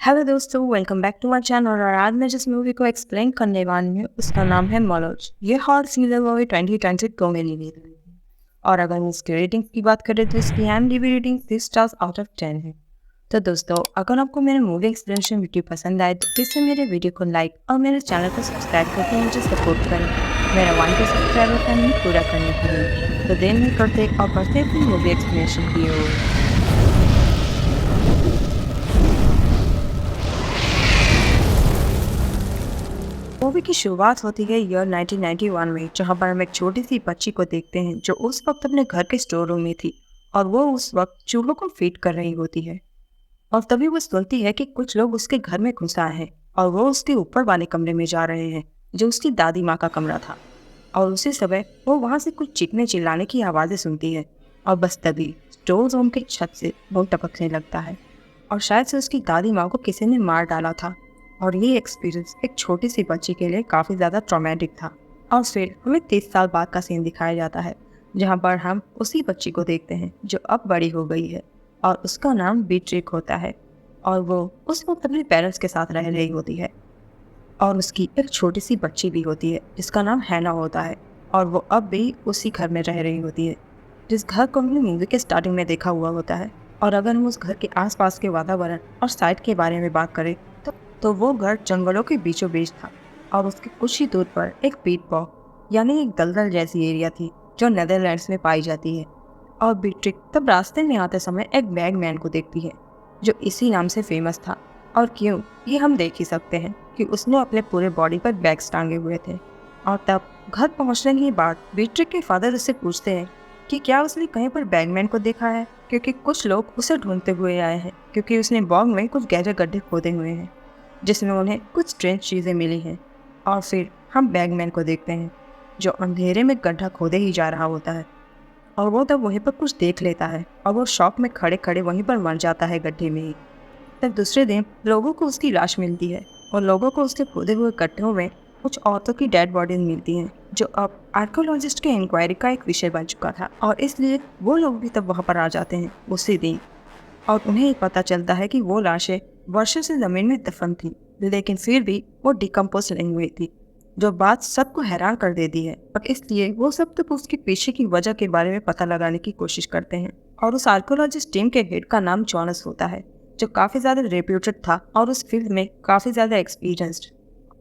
Hello दोस्तों, welcome back to my channel. और आज मैं जिस मूवी को एक्सप्लेन करने वाली हूँ उसका नाम है मौलूद। ये हॉरर थ्रिलर मूवी 2022 को में रिलीज हुई थी। और अगर हम इसकी रेटिंग की बात करें तो इसकी IMDb rating 6 stars out of 10 है। तो दोस्तों, अगर आपको मेरे मूवी एक्सप्लेनेशन वीडियो पसंद आए तो प्लीज़ से मेरे वीडियो को लाइक और मेरे चैनल को सब्सक्राइब करके मुझे सपोर्ट करें मेरा 1K सब्सक्राइबर फैमिली पूरा करने के लिए। तो देर नहीं करते और बढ़ते अपनी मूवी एक्सप्लेनेशन की ओर। मूवी की शुरुआत होती है ईयर 1991 में, जहां पर हम एक छोटी सी बच्ची को देखते हैं जो उस वक्त अपने घर के स्टोर रूम में थी और वो उस वक्त चूहों को फीड कर रही होती है। और तभी वो सुनती है कि कुछ लोग उसके घर में घुस आए हैं और वो उसके ऊपर वाले कमरे में जा रहे हैं जो उसकी दादी माँ का कमरा था। और उसी समय वो वहाँ से कुछ चीखने चिल्लाने की आवाज़ें सुनती है और बस तभी स्टोर रूम की छत से वो टपकने लगता है और शायद से उसकी दादी माँ को किसी ने मार डाला था। और ये एक्सपीरियंस एक छोटी सी बच्ची के लिए काफ़ी ज़्यादा ट्रॉमेटिक था। और फिर हमें 30 साल बाद का सीन दिखाया जाता है जहाँ पर हम उसी बच्ची को देखते हैं जो अब बड़ी हो गई है और उसका नाम बीट्रिक होता है। और वो उस वक्त अपने पेरेंट्स के साथ रह रही होती है और उसकी एक छोटी सी बच्ची भी होती है जिसका नाम हैना होता है। और वो अब भी उसी घर में रह रही होती है जिस घर को हमने मूवी के स्टार्टिंग में देखा हुआ होता है। और अगर हम उस घर के आसपास के वातावरण और साइट के बारे में बात करें तो वो घर जंगलों के बीचों बीच था और उसके कुछ ही दूर पर एक पीट बॉग यानी एक दलदल जैसी एरिया थी जो नेदरलैंड्स में पाई जाती है। और बीट्रिक तब रास्ते में आते समय एक बैगमैन को देखती है जो इसी नाम से फेमस था। और क्यों, ये हम देख ही सकते हैं कि उसने अपने पूरे बॉडी पर बैग्स टांगे हुए थे। और तब घर पहुंचने के बाद बीट्रिक के फादर उससे पूछते हैं कि क्या उसने कहीं पर बैगमैन को देखा है, क्योंकि कुछ लोग उसे ढूंढते हुए आए हैं क्योंकि उसने बॉग में कुछ गहरे गड्ढे खोदे हुए हैं जिसमें उन्हें कुछ स्ट्रेंज चीज़ें मिली हैं। और फिर हम बैगमैन को देखते हैं जो अंधेरे में गड्ढा खोदे ही जा रहा होता है और वो तब वहीं पर कुछ देख लेता है और वो शॉक में खड़े खड़े वहीं पर मर जाता है गड्ढे में ही। तब दूसरे दिन लोगों को उसकी लाश मिलती है और लोगों को उसके खोदे हुए गड्ढों में कुछ औरतों की डेड बॉडीज मिलती हैं जो अब आर्कोलॉजिस्ट के इंक्वायरी का एक विषय बन चुका था। और इसलिए वो लोग भी तब वहाँ पर आ जाते हैं उसी दिन। और उन्हें पता चलता है कि वो लाशें वर्षों से ज़मीन में दफन थी लेकिन फिर भी वो डिकम्पोज नहीं हुई थी, जो बात सबको हैरान कर देती है। और इसलिए वो सब तक उसके पीछे की वजह के बारे में पता लगाने की कोशिश करते हैं। और उस आर्कोलॉजिस्ट टीम के हेड का नाम जॉनस होता है जो काफ़ी ज़्यादा रेप्यूटेड था और उस फील्ड में काफ़ी ज़्यादा एक्सपीरियंस्ड।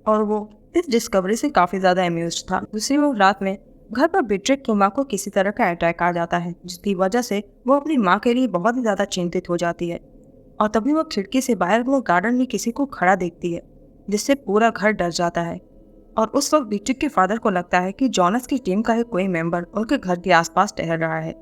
और वो इस डिस्कवरी से काफ़ी ज़्यादा अम्यूज्ड था। दूसरी ओर रात में घर पर बीट्रिक की माँ को किसी तरह का अटैक आ जाता है जिसकी वजह से वो अपनी माँ के लिए बहुत ही ज़्यादा चिंतित हो जाती है। और तभी वो खिड़की से बाहर वो गार्डन में किसी को खड़ा देखती है जिससे पूरा घर डर जाता है। और उस वक्त बीट्रिक के फादर को लगता है कि जॉनस की टीम का ही कोई मेंबर उनके घर के आसपास टहल रहा है।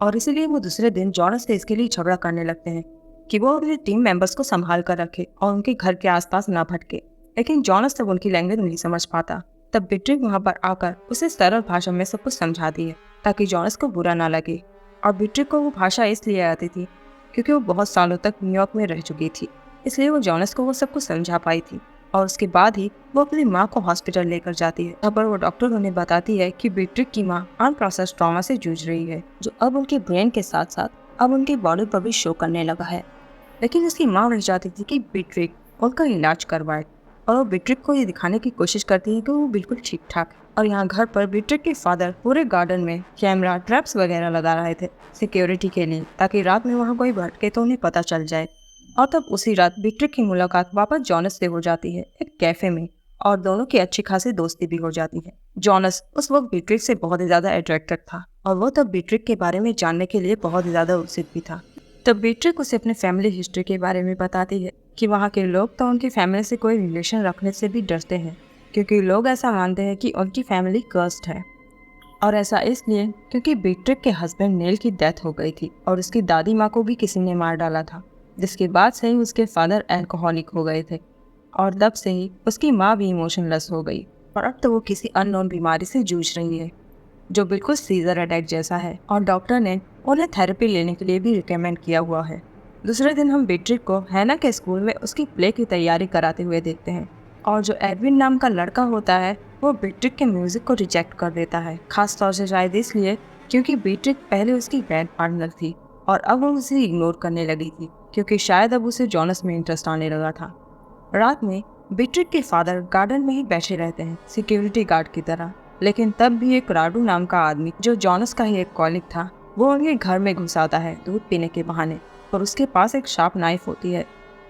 और इसीलिए वो दूसरे दिन जॉनस से इसके लिए झगड़ा करने लगते हैं कि वो अपने टीम मेंबर्स को संभाल कर रखे और उनके घर के आसपास ना भटके। लेकिन जॉनस तब उनकी लैंग्वेज नहीं समझ पाता। तब बीट्रिक वहाँ पर आकर उसे सरल भाषा में सब कुछ समझाती है ताकि जॉनस को बुरा ना लगे। और बीट्रिक को वो भाषा इसलिए आती थी क्योंकि वो बहुत सालों तक न्यूयॉर्क में रह चुकी थी, इसलिए वो जॉनस को वो सब कुछ समझा पाई थी। और उसके बाद ही वो अपनी माँ को हॉस्पिटल लेकर जाती है, जहाँ पर वो डॉक्टर उन्हें बताती है कि बीट्रिक की माँ अनप्रोसेस्ड ट्रॉमा से जूझ रही है जो अब उनके ब्रेन के साथ साथ अब उनकी बॉडी पर भी शो करने लगा है। लेकिन उसकी माँ रह जाती थी कि बीट्रिक उनका इलाज करवाए और वो बीट्रिक को ये दिखाने की कोशिश करती है कि वो बिल्कुल ठीक ठाक है। और यहाँ घर पर बीट्रिक के फादर पूरे गार्डन में कैमरा ट्रैप्स वगैरह लगा रहे थे सिक्योरिटी के लिए, ताकि रात में वहाँ कोई भटके तो उन्हें पता चल जाए। और तब उसी रात बीट्रिक की मुलाकात वापस जॉनस से हो जाती है एक कैफे में और दोनों की अच्छी खासी दोस्ती भी हो जाती है। जॉनस उस वक्त बीट्रिक से बहुत ही ज़्यादा अट्रैक्टेड था और वो तब बीट्रिक के बारे में जानने के लिए बहुत ही ज़्यादा उत्सुक भी था। तब बीट्रिक उसे अपने फैमिली हिस्ट्री के बारे में बताती है कि वहाँ के लोग तो उनकी फैमिली से कोई रिलेशन रखने से भी डरते हैं क्योंकि लोग ऐसा मानते हैं कि उनकी फैमिली कर्स्ड है। और ऐसा इसलिए क्योंकि बीट्रिक के हस्बैंड नेल की डेथ हो गई थी और उसकी दादी माँ को भी किसी ने मार डाला था, जिसके बाद से ही उसके फादर अल्कोहलिक हो गए थे और तब से ही उसकी माँ भी इमोशनलेस हो गई। और अब तो वो किसी अननोन बीमारी से जूझ रही है जो बिल्कुल सीजर अटैक जैसा है और डॉक्टर ने उन्हें थेरेपी लेने के लिए भी रिकमेंड किया हुआ है। दूसरे दिन हम बीट्रिक को हैना के स्कूल में उसकी प्ले की तैयारी कराते हुए देखते हैं और जो एडविन नाम का लड़का होता है वो बीट्रिक के म्यूजिक को रिजेक्ट कर देता है, खास तौर से शायद इसलिए क्योंकि बीट्रिक पहले उसकी बैंड पार्टनर थी और अब वो उसे इग्नोर करने लगी थी क्योंकि शायद अब उसे जॉनस में इंटरेस्ट आने लगा था। रात में बीट्रिक के फादर गार्डन में ही बैठे रहते हैं सिक्योरिटी गार्ड की तरह, लेकिन तब भी एक राडू नाम का आदमी जो जॉनस का ही एक कॉलिग था, वो उनके घर में घुस आता है दूध पीने के बहाने, और उसके पास एक शार्प नाइफ होती है।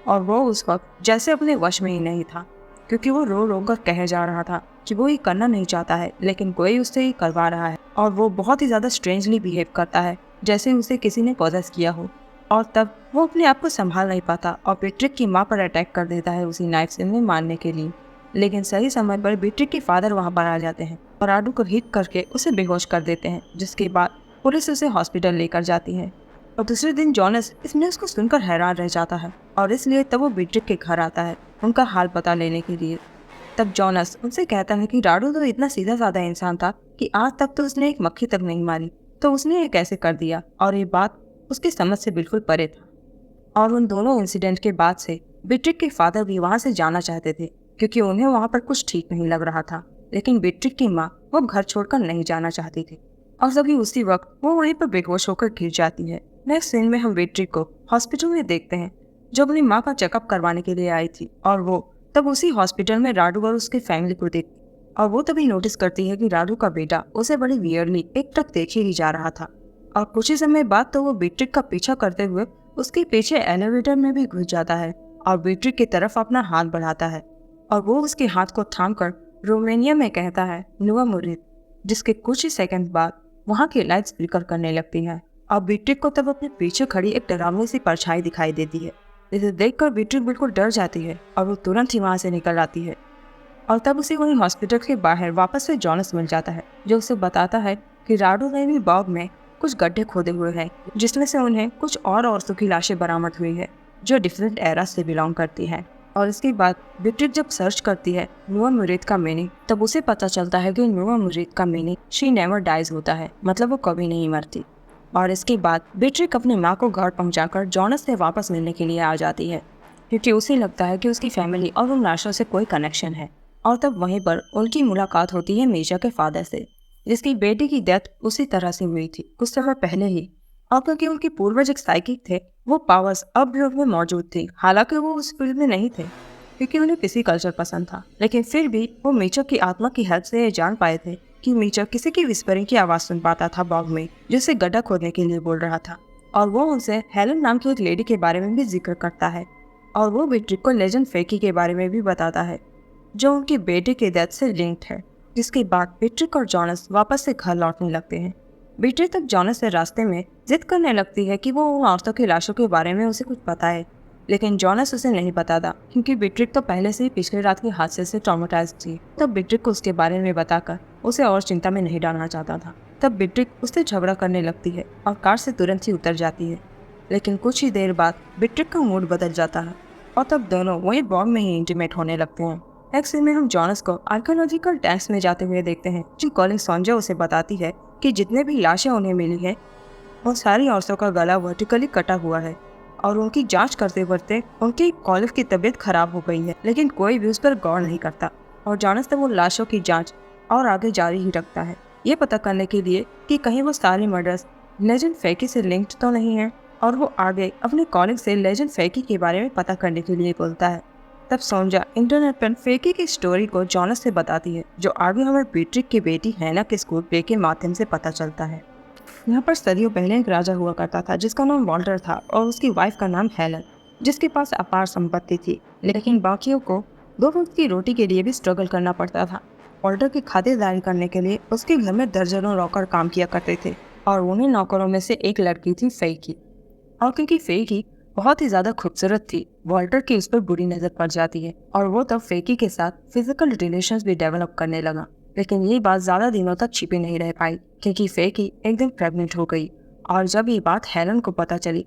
और वो उस वक्त जैसे अपने वश में ही नहीं था, क्योंकि वो रो रो कर कह जा रहा था कि वो ये करना नहीं चाहता है, लेकिन कोई उससे ही करवा रहा है। और वो बहुत ही ज़्यादा स्ट्रेंजली बिहेव करता है, जैसे उसे किसी ने पॉजेस किया हो। और तब वो अपने आप को संभाल नहीं पाता और बीट्रिक की माँ पर अटैक कर देता है उसी नाइफ से उन्हें मारने के लिए। लेकिन सही समय पर बीट्रिक के फादर वहाँ पर आ जाते हैं और राडू को हिट करके उसे बेहोश कर देते हैं, जिसके बाद पुलिस उसे हॉस्पिटल लेकर जाती है। और दूसरे दिन जॉनस इस न्यूज़ को सुनकर हैरान रह जाता है, और इसलिए तब वो बीट्रिक के घर आता है उनका हाल पता लेने के लिए। तब जॉनस उनसे कहता है कि राडू तो इतना सीधा साधा इंसान था कि आज तक तो उसने एक मक्खी तक नहीं मारी, तो उसने ये कैसे कर दिया, और ये बात उसकी समझ से बिल्कुल परे था। और उन दोनों इंसिडेंट के बाद से बीट्रिक के फादर भी वहाँ से जाना चाहते थे, क्योंकि उन्हें वहाँ पर कुछ ठीक नहीं लग रहा था। लेकिन बीट्रिक की माँ वो घर छोड़कर नहीं जाना चाहती थी, और तभी उसी वक्त वो वहीं पर बेहोश होकर गिर जाती है। नेक्स्ट सीन में हम बीट्रिक को हॉस्पिटल में देखते हैं, जो अपनी माँ का चेकअप करवाने के लिए आई थी, और वो तब उसी हॉस्पिटल में राडू और उसकी फैमिली को देखती, और वो तभी नोटिस करती है कि राडू का बेटा उसे बड़ी वियर्डली एक ट्रक देखे ही जा रहा था। और कुछ ही समय बाद तो वो बीट्रिक का पीछा करते हुए उसके पीछे एलिवेटर में भी घुस जाता है और बीट्रिक की तरफ अपना हाथ बढ़ाता है, और वो उसके हाथ को थामकर रोमानिया में कहता है नुआ मुरीद, जिसके कुछ ही सेकंड बाद वहाँ की लाइट्स फ्लिकर करने लगती हैं। और बीट्रिक को तब अपने पीछे खड़ी एक डरावनी सी परछाई दिखाई देती है, जिसे देखकर बीट्रिक बिल्कुल डर जाती है और वो तुरंत ही वहाँ से निकल आती है। और तब उसे वहीं हॉस्पिटल के बाहर वापस से जॉनस मिल जाता है, जो उसे बताता है कि राडू ने भी बॉग में कुछ गड्ढे खोदे हुए हैं, जिसमें से उन्हें कुछ और औरतों की लाशें बरामद हुई है जो डिफरेंट एरा से बिलोंग करती हैं। और इसके बाद बीट्रिक जब सर्च करती है नुआ मुरीद का मीनिंग, तब उसे पता चलता है कि नुआ मुरीद का मीनिंग शी नेवर डाइज होता है, मतलब वो कभी नहीं मरती। और इसके बाद बीट्रिक अपनी माँ को घर पहुंचाकर जॉनस से वापस मिलने के लिए आ जाती है, क्योंकि उसे लगता है कि उसकी फैमिली और उन लाशों से कोई कनेक्शन है। और तब वहीं पर उनकी मुलाकात होती है मेजा के फादर से, जिसकी बेटी की डेथ उसी तरह से हुई थी कुछ समय पहले ही। और क्योंकि उनके पूर्वज एक साइकिक थे, वो पावर्स अब भी उनमें मौजूद थी। हालांकि वो उस फील्ड में नहीं थे, क्योंकि उन्हें किसी कल्चर पसंद था, लेकिन फिर भी वो मीचर की आत्मा की हेल्प से ये जान पाए थे कि मीचर किसी की विस्परिंग की आवाज़ सुन पाता था बॉग में, जिसे गड्ढा खोदने के लिए बोल रहा था। और वो उनसे हेलन नाम की एक लेडी के बारे में भी जिक्र करता है, और वो बीट्रिक को लेजेंड फेकी के बारे में भी बताता है, जो उनकी बेटे के डेथ से लिंक्ड है। जिसके बाद बीट्रिक और जॉनस वापस से घर लौटने लगते हैं। बीट्रिक तक जॉनस से रास्ते में जिद करने लगती है कि वो उन औरतों की लाशों के बारे में उसे कुछ पता है, लेकिन जॉनस उसे नहीं बताता, क्योंकि बीट्रिक तो पहले से ही पिछले रात के हादसे से ट्रॉमेटाइज थी। तब बीट्रिक को उसके बारे में बताकर उसे और चिंता में नहीं डालना चाहता था। तब बीट्रिक उससे झगड़ा करने लगती है और कार से तुरंत ही उतर जाती है। लेकिन कुछ ही देर बाद बीट्रिक का मूड बदल जाता है, और तब दोनों वही बॉग में ही इंटीमेट होने लगते हैं। नेक्स्ट सीन में हम जॉनस को आर्कियोलॉजिकल टैंक्स में जाते हुए देखते हैं, जो कॉलिंग सोंजा उसे बताती है कि जितने भी लाशें उन्हें मिली हैं, वो सारी औरतों का गला वर्टिकली कटा हुआ है, और उनकी जांच करते करते उनकी कॉलिफ की तबीयत खराब हो गई है, लेकिन कोई भी उस पर गौर नहीं करता। और जॉनस तब उन लाशों की जांच और आगे जारी ही रखता है, ये पता करने के लिए कि कहीं वो सारे मर्डर्स लेजेंड फेकी से लिंक्ड तो नहीं है। और वो आगे अपने कॉलिग से लेजेंड फेकी के बारे में पता करने के लिए बोलता है। तब सोंजा इंटरनेट पर फेकी की स्टोरी को जॉनस से बताती है, जो आगे हमें बीट्रिक की बेटी हैना के स्कूल प्ले के माध्यम से पता चलता है। यहाँ पर सदियों पहले एक राजा हुआ करता था जिसका नाम वॉल्टर था, और उसकी वाइफ का नाम हेलन, जिसके पास अपार संपत्ति थी, लेकिन बाकियों को 2 वक्त की रोटी के लिए भी स्ट्रगल करना पड़ता था। वॉल्टर की खातिरदारी करने के लिए उसके घर में दर्जनों नौकर काम किया करते थे, और उन्हीं नौकरों में से एक लड़की थी फेकी। और क्योंकि फेकी बहुत ही ज़्यादा खूबसूरत थी, वॉल्टर की उस पर बुरी नज़र पड़ जाती है, और वो तब फेकी के साथ फिजिकल रिलेशंस भी डेवलप करने लगा। लेकिन ये बात ज़्यादा दिनों तक छिपी नहीं रह पाई, क्योंकि फेकी एक दिन प्रेग्नेंट हो गई। और जब ये बात हेलन को पता चली,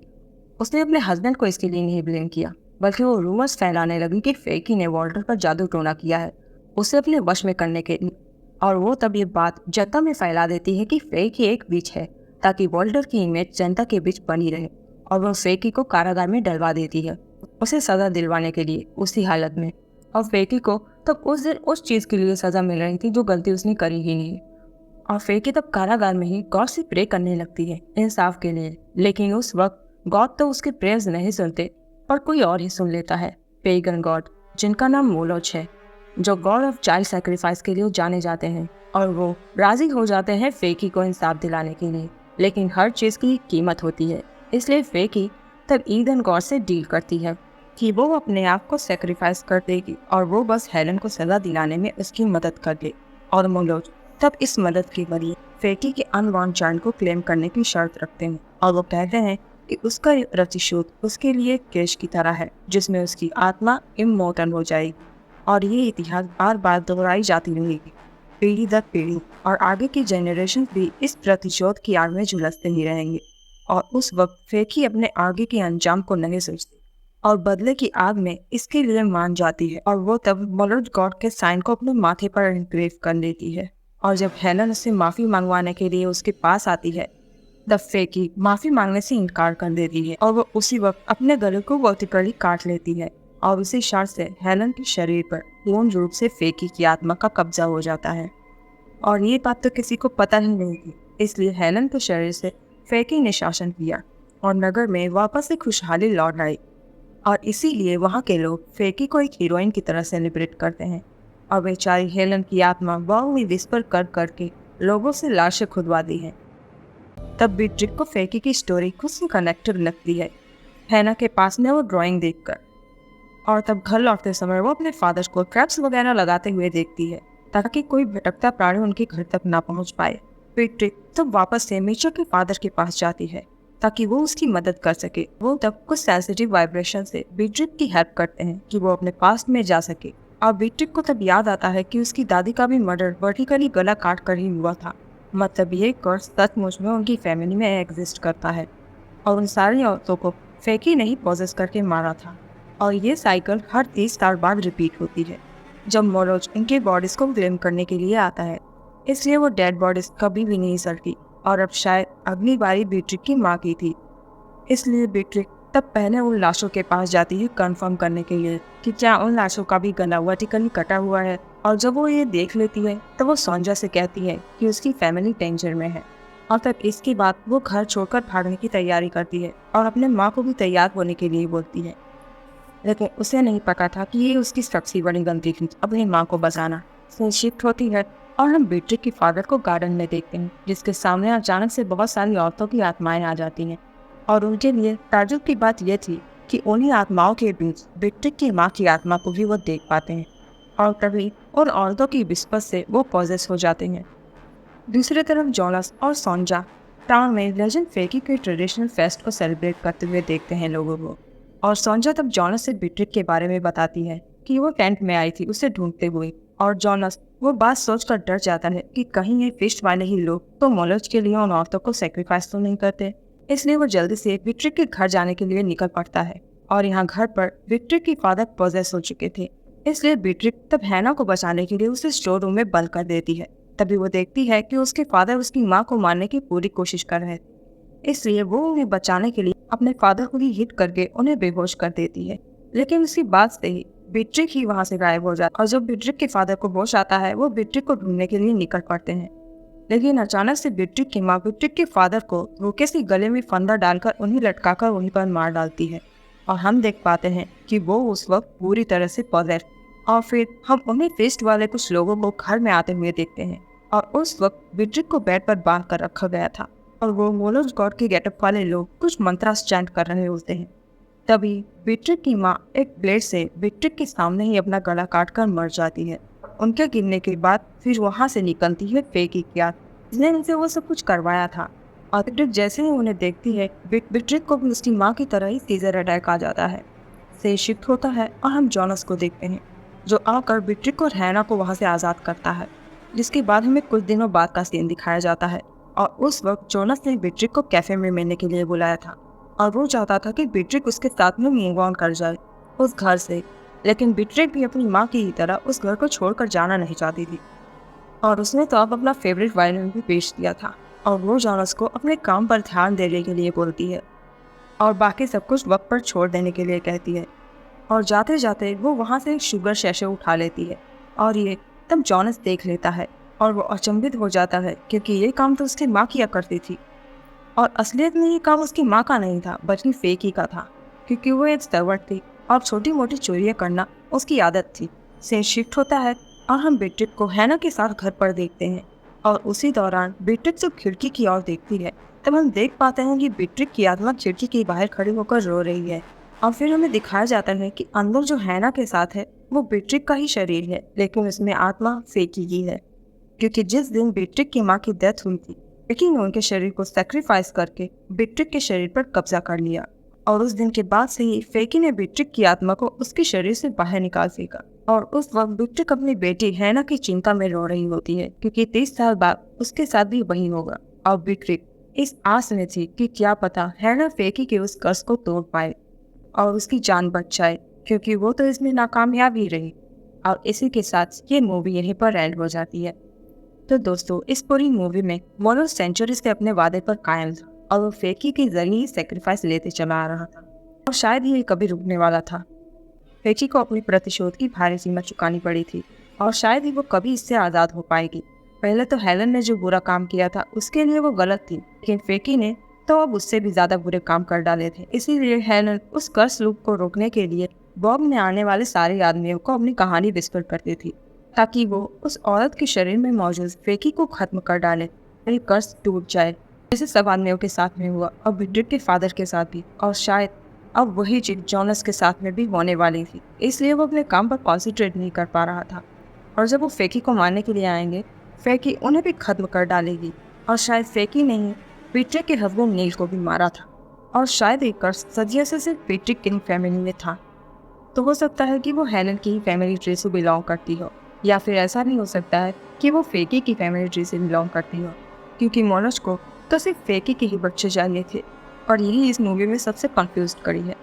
उसने अपने हस्बैंड को इसके लिए नहीं ब्लेम किया, बल्कि वो रूमर्स फैलाने लगी कि फेकी ने वॉल्टर पर जादू टोना किया है उसे अपने वश में करने के लिए। और वो तब ये बात जनता में फैला देती है कि फेकी एक विच है, ताकि वॉल्टर की इमेज जनता के बीच बनी रहे। और वो फेकी को कारागार में डलवा देती है, उसे सज़ा दिलवाने के लिए उसी हालत में। और फेकी को तब उस दिन उस चीज़ के लिए सज़ा मिल रही थी जो गलती उसने करी ही नहीं। और फेकी तब कारागार में ही गॉड से प्रे करने लगती है इंसाफ के लिए। लेकिन उस वक्त गॉड तो उसके प्रेयर्स नहीं सुनते पर कोई और ही सुन लेता है। पेगन गॉड जिनका नाम मोलोच है, जो गॉड ऑफ चाइल्ड सैक्रिफाइस के लिए जाने जाते हैं, और वो राजी हो जाते हैं फेकी को इंसाफ दिलाने के लिए। लेकिन हर चीज़ की कीमत होती है, इसलिए फेकी तब ईडन गॉड से डील करती है कि वो अपने आप को सेक्रीफाइस कर देगी और वो बस हेलन को सजा दिलाने में उसकी मदद कर दे। और मोलोच तब इस मदद के बदले फेकी के अनबॉर्न चाइल्ड को क्लेम करने की शर्त रखते हैं और वो कहते हैं कि उसका प्रतिशोध उसके लिए केश की तरह है जिसमें उसकी आत्मा इमोर्टल हो जाएगी। और ये इतिहास बार बार दोहराई जाती रहेगी, पीढ़ी दर पीढ़ी, और आगे की जनरेशन भी इस प्रतिशोध की आग में झुलसते ही रहेंगे। और उस वक्त फेकी अपने आगे के अंजाम को नहीं सोचती और बदले की आग में इसके लिए मान जाती है। और वो तब मोलोच गॉड के साइन को अपने माथे पर एनग्रेव कर लेती है। और जब हेलन उससे माफ़ी मंगवाने के लिए उसके पास आती है, तब फेकी माफ़ी मांगने से इनकार कर देती है और वो उसी वक्त अपने गले को वर्टिकली काट लेती है। और उसी क्षण से हेलन के शरीर पर पूर्ण रूप से फेकी की आत्मा का कब्जा हो जाता है। और ये बात तो किसी को पता ही नहीं थी, इसलिए हेलन के शरीर से फेकी ने शासन किया और नगर में वापस से खुशहाली लौट आई। और इसीलिए वहाँ के लोग फेकी को एक हीरोइन की तरह सेलिब्रेट करते हैं। और बेचारी हेलन की आत्मा बाव में विस्पर कर करके लोगों से लाशें खुदवाती है। तब बीट्रिक को फेकी की स्टोरी खुद से कनेक्टेड लगती है हैना के पास में वो ड्राइंग देखकर। और तब घर लौटते समय वो अपने फादर को ट्रैप्स वगैरह लगाते हुए देखती है ताकि कोई भटकता प्राणी उनके घर तक ना पहुंच पाए। बीट्रिक तब वापस से मीचर के फादर के पास जाती है ताकि वो उसकी मदद कर सके। वो तब कुछ सेंसिटिव वाइब्रेशन से बीट्रिक की हेल्प करते हैं कि वो अपने पास्ट में जा सके। और बीट्रिक को तब याद आता है कि उसकी दादी का भी मर्डर वर्टिकली गला काट कर ही हुआ था। मतलब ये कर्स सचमुच में उनकी फैमिली में एग्जिस्ट करता है और उन सारी औरतों को फेकी नहीं पॉजेस करके मारा था। और ये साइकिल हर 30 साल बाद रिपीट होती है जब मोलोच इनके बॉडीज को क्लेम करने के लिए आता है। इसलिए वो डेड बॉडीज कभी भी नहीं सड़ती। और अब शायद अगली बारी बीट्रिक की माँ की थी, इसलिए बीट्रिक तब पहले उन लाशों के पास जाती है कंफर्म करने के लिए कि क्या उन लाशों का भी गला वर्टिकली कटा हुआ है। और जब वो ये देख लेती है तो वो सोंजा से कहती है कि उसकी फैमिली डेंजर में है। और तब इसके बाद वो घर छोड़कर भागने की तैयारी करती है और अपने माँ को भी तैयार होने के लिए बोलती है। लेकिन उसे नहीं पता था कि ये उसकी सबसे बड़ी गलती थी, अपनी माँ को बचाना। शिफ्ट होती है और हम बीट्रिक के फादर को गार्डन में देखते हैं जिसके सामने अचानक से बहुत सारी औरतों की आत्माएं आ जाती हैं। और उनके लिए ताज्जुब की बात यह थी कि उन्हीं आत्माओं के बीच बीट्रिक की माँ की आत्मा को भी वो देख पाते हैं। और तभी उन औरतों की विस्पत से वो पॉजेस हो जाते हैं। दूसरी तरफ जोनास और सोंजा टाउन में लेजेंड फेकी के ट्रेडिशनल फेस्ट को सेलिब्रेट करते हुए देखते हैं लोगों को। और सोंजा तब जोनास से बीट्रिक के बारे में बताती है कि वो टेंट में आई थी उसे ढूंढते हुए। और जोनास वो बात सोचकर डर जाता है कि कहीं ये फिस्ट वाले ही लोग तो मोलोच के लिए उन औरतों को सेक्रीफाइस तो नहीं करते। इसलिए वो जल्दी से बीट्रिक के घर जाने के लिए निकल पड़ता है। और यहाँ घर पर बीट्रिक की फादर पॉजेस हो चुके थे, इसलिए बीट्रिक तब हैना को बचाने के लिए उसे स्टोर रूम में बंद कर देती है। तभी वो देखती है कि उसके फादर उसकी माँ को मारने की पूरी कोशिश कर रहे थे, इसलिए वो उन्हें बचाने के लिए अपने फादर को ही हिट करके उन्हें बेहोश कर देती है। लेकिन उसकी बात से ही बीट्रिक ही वहाँ से गायब हो जाता है। और जब बीट्रिक के फादर को होश आता है वो बीट्रिक को ढूंढने के लिए निकल पड़ते हैं। लेकिन अचानक से बीट्रिक की माँ बीट्रिक के फादर को धोखे से गले में फंदा डालकर उन्हें लटकाकर उन्हीं पर मार डालती है। और हम देख पाते हैं कि वो उस वक्त पूरी तरह से पॉजेस। और फिर हम उन्हें फेस्ट वाले कुछ लोगों को घर में आते हुए देखते हैं। और उस वक्त बीट्रिक को बेड पर बांध कर रखा गया था और वो मोलोच गॉड के गेटअप वाले लोग कुछ मंत्रास चैंट कर रहे होते हैं। तभी बीट्रिक की माँ एक ब्लेड से बीट्रिक के सामने ही अपना गला काट कर मर जाती है। उनके गिरने के बाद फिर वहाँ से निकलती है फेकी क्या जिसने उनसे वो सब कुछ करवाया था। और बीट्रिक जैसे ही उन्हें देखती है बीट्रिक को भी उसकी माँ की तरह ही सीजर अटैक आ जाता है। से शिफ्ट होता है और हम जोनास को देखते हैं जो आकर बीट्रिक और हैना को वहाँ से आज़ाद करता है, जिसके बाद हमें कुछ दिनों बाद का सीन दिखाया जाता है। और उस वक्त जोनास ने बीट्रिक को कैफे में मिलने के लिए बुलाया था और वो चाहता था कि बीट्रिक उसके साथ में मूव ऑन कर जाए उस घर से। लेकिन बीट्रिक भी अपनी माँ की ही तरह उस घर को छोड़कर जाना नहीं चाहती थी और उसने तो अब अपना फेवरेट वायलिन भी पेश किया था। और वो जोनास को अपने काम पर ध्यान देने के लिए बोलती है और बाकी सब कुछ वक्त पर छोड़ देने के लिए कहती है। और जाते जाते वो वहाँ से एक शुगर शैशे उठा लेती है और ये तब जोनास देख लेता है और वो अचंभित हो जाता है क्योंकि ये काम तो उसकी माँ किया करती थी। और असलियत में ये काम उसकी माँ का नहीं था बल्कि फेकी का था, क्योंकि वो एक सर्वेंट थी और छोटी मोटी चोरियां करना उसकी आदत थी। सीन शिफ्ट होता है और हम बीट्रिक को हैना के साथ घर पर देखते हैं और उसी दौरान बीट्रिक जब खिड़की की ओर देखती है तब हम देख पाते हैं कि बीट्रिक की आत्मा खिड़की के बाहर खड़ी होकर रो रही है। और फिर हमें दिखाया जाता है कि अंदर जो हैना के साथ है वो बीट्रिक का ही शरीर है, लेकिन उसमें आत्मा फेकी की है, क्योंकि जिस दिन बीट्रिक की माँ की डेथ हुई थी फेकी ने उनके शरीर को सैक्रिफाइस करके बीट्रिक के शरीर पर कब्जा कर लिया। और उस दिन के बाद से ही फेकी ने बीट्रिक की आत्मा को उसके शरीर से बाहर निकाल फेंका। और उस वक्त बीट्रिक अपनी बेटी हैना की चिंता में रो रही होती है, क्योंकि 30 साल बाद उसके साथ भी वही होगा। और बीट्रिक इस आस में थी कि क्या पता हैना फेकी के उस कर्ज को तोड़ पाए और उसकी जान बच जाए, क्योंकि वो तो इसमें नाकामयाब ही रही। और इसी के साथ ये मूवी यहीं पर एंड हो जाती है। तो दोस्तों, इस पूरी मूवी में मोनो सेंचुरी से अपने वादे पर कायम था और वो फेकी के जरिए सेक्रीफाइस लेते चला आ रहा था और शायद ये कभी रुकने वाला था। फेकी को अपनी प्रतिशोध की भारी कीमत चुकानी पड़ी थी और शायद ही वो कभी इससे आज़ाद हो पाएगी। पहले तो हेलन ने जो बुरा काम किया था उसके लिए वो गलत थी, लेकिन फेकी ने तो अब उससे भी ज़्यादा बुरे काम कर डाले थे। इसीलिए हेलन उस कर्स लूप को रोकने के लिए बॉब में आने वाले सारे आदमियों को अपनी कहानी विस्पर करती थी, ताकि वो उस औरत के शरीर में मौजूद फेकी को खत्म कर डाले, यानी कर्स टूट जाए, जैसे सब आदमियों के साथ में हुआ और बीट्रिक के फादर के साथ भी। और शायद अब वही चीज जॉनस के साथ में भी होने वाली थी, इसलिए वो अपने काम पर कॉन्सेंट्रेट नहीं कर पा रहा था। और जब वो फेकी को मारने के लिए आएंगे, फेकी उन्हें भी खत्म कर डालेगी। और शायद फेकी ने ही बीट्रिक के हस्बैंड नील को भी मारा था, और शायद एक कर्स सदियों से सिर्फ बीट्रिक की फैमिली में था। तो हो सकता है कि वो हेलन की ही फैमिली ट्री से बिलोंग करती हो, या फिर ऐसा भी हो सकता है कि वो फेकी की फैमिली ट्री से बिलोंग करती हो, क्योंकि मोनोज को तो सिर्फ फेकी के ही बच्चे चाहिए थे। और यही इस मूवी में सबसे कंफ्यूज कड़ी है।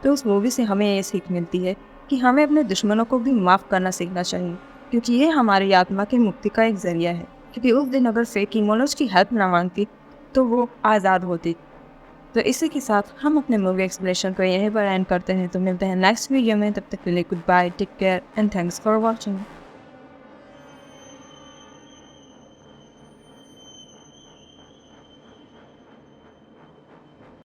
तो उस मूवी से हमें ये सीख मिलती है कि हमें अपने दुश्मनों को भी माफ़ करना सीखना चाहिए, क्योंकि ये हमारी आत्मा की मुक्ति का एक जरिया है। क्योंकि उस दिन अगर फेकी मोनोज की हेल्प ना मांगती तो वो आज़ाद होती। तो इसी के साथ हम अपने मूवी एक्सप्लेनेशन को यहीं पर एंड करते हैं। तो मिलते हैं नेक्स्ट वीडियो में, तब तक के लिए goodbye, take care and thanks for watching.